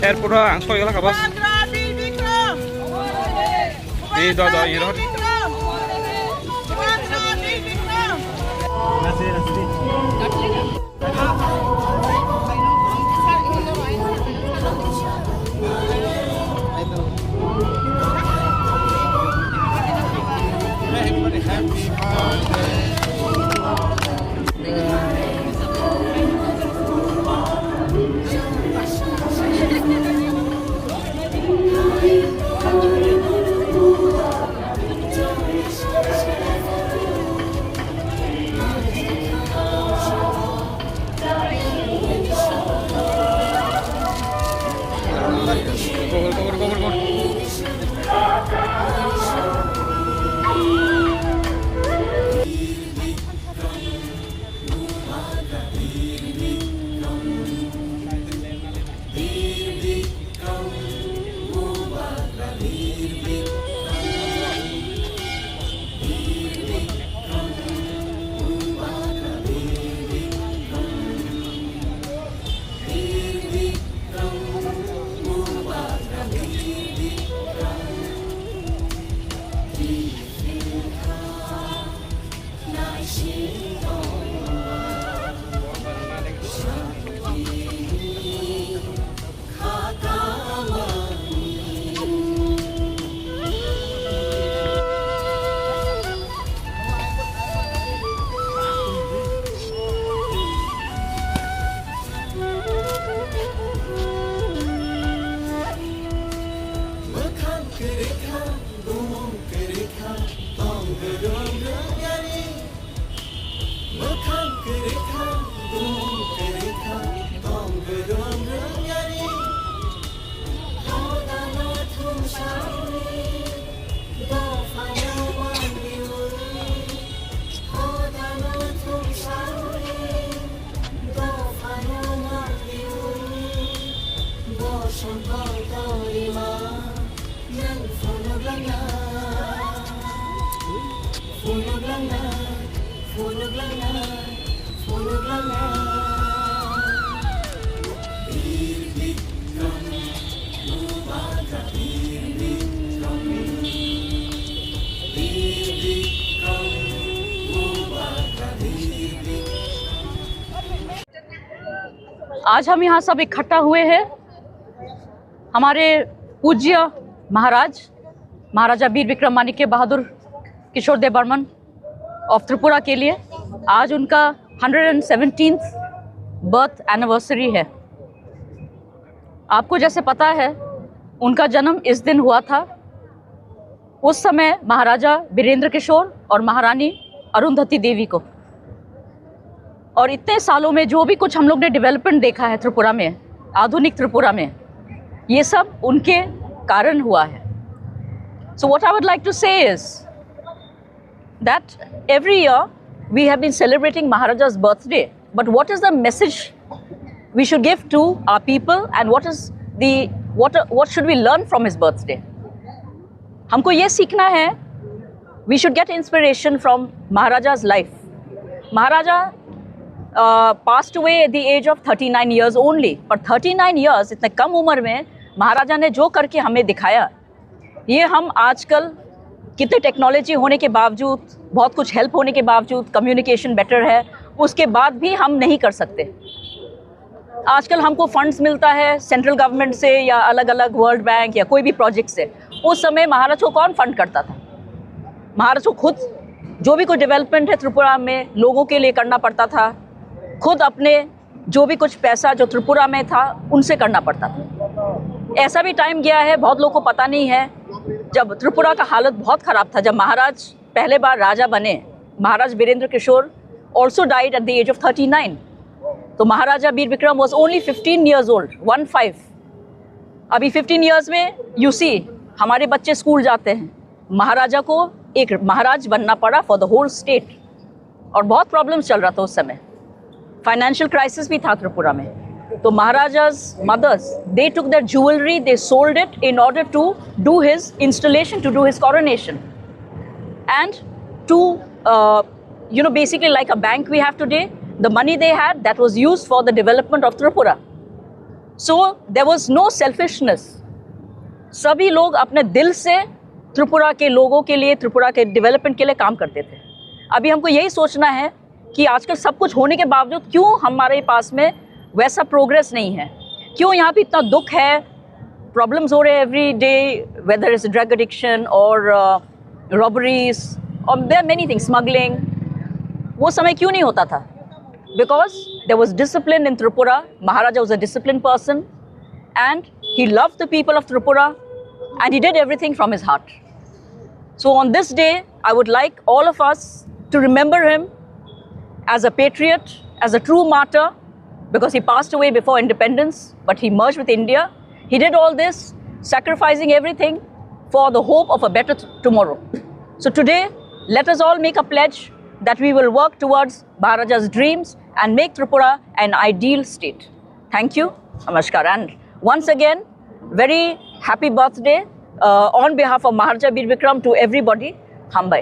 এরপর আংশ এগুলো খাবা এই দাদা এর आज हम यहाँ सब इकट्ठा हुए हैं हमारे पूज्य महाराजा वीर विक्रम माणिक्य बहादुर किशोर देव बर्मन ऑफ त्रिपुरा के लिए। आज उनका 117th बर्थ एनिवर्सरी है। आपको जैसे पता है उनका जन्म इस दिन हुआ था। उस समय महाराजा वीरेंद्र किशोर और महारानी अरुंधति देवी को, और इतने सालों में जो भी कुछ हम लोग ने डेवलपमेंट देखा है त्रिपुरा में, आधुनिक त्रिपुरा में, ये सब उनके कारण हुआ है। So what I would like to say is that every year we have been celebrating Maharaja's birthday, but what is the message we should give to our people and what should we learn from his birthday? हमको ये सीखना है, we should get inspiration from Maharaja's life. Maharaja passed away at the age of 39 years only, but 39 years इतने कम उम्र में महाराजा ने जो करके हमें दिखाया, ये हम आजकल कितने टेक्नोलॉजी होने के बावजूद, बहुत कुछ हेल्प होने के बावजूद, कम्युनिकेशन बेटर है, उसके बाद भी हम नहीं कर सकते। आजकल हमको फंड्स मिलता है सेंट्रल गवर्नमेंट से या अलग अलग वर्ल्ड बैंक या कोई भी प्रोजेक्ट से। उस समय महाराज को कौन फंड करता था? महाराज को खुद जो भी कुछ डेवलपमेंट है त्रिपुरा में लोगों के लिए करना पड़ता था, खुद अपने जो भी कुछ पैसा जो त्रिपुरा में था उनसे करना पड़ता था। ऐसा भी टाइम गया है, बहुत लोगों को पता नहीं है, जब त्रिपुरा का हालत बहुत ख़राब था। जब महाराज पहले बार राजा बने, महाराज Virendra Kishore also died at the age of 39। तो महाराजा Veer Vikram was only 15 years old, 15। अभी 15 years में यू सी हमारे बच्चे स्कूल जाते हैं। महाराजा को एक महाराज बनना पड़ा फॉर द होल स्टेट, और बहुत प्रॉब्लम्स चल रहा था उस समय। फाइनेंशियल क्राइसिस भी था त्रिपुरा में। तो महाराजा's mothers, they took their jewelry, they sold it in order to do his installation, to do his coronation. And to, basically like a bank we have today. The money they had, that was used for the development of Tripura. So there was no selfishness. सभी लोग अपने दिल से त्रिपुरा के लोगों के लिए, त्रिपुरा के डेवलपमेंट के लिए काम करते थे. अभी हमको यही सोचना है कि आजकल सब कुछ होने के बावजूद क्यों हमारे पास में वैसा प्रोग्रेस नहीं है, क्यों यहाँ पे इतना दुख है, प्रॉब्लम्स हो रहे हैं every day, whether is drug addiction और रॉबरीज और देयर मेनी थिंग्स, स्मगलिंग. वो समय क्यों नहीं होता था? Because there was discipline in Tripura. Maharaja was a disciplined person and he loved the people of Tripura and he did everything from his heart. So on this day, I would like all of us to remember him as a patriot, as a true martyr, because he passed away before independence, but he merged with India. He did all this, sacrificing everything for the hope of a better tomorrow. So today, let us all make a pledge that we will work towards Maharaja's dreams and make Tripura an ideal state. Thank you. Namaskar. And once again, very happy birthday on behalf of Maharaja Bir Vikram to everybody. Hambai.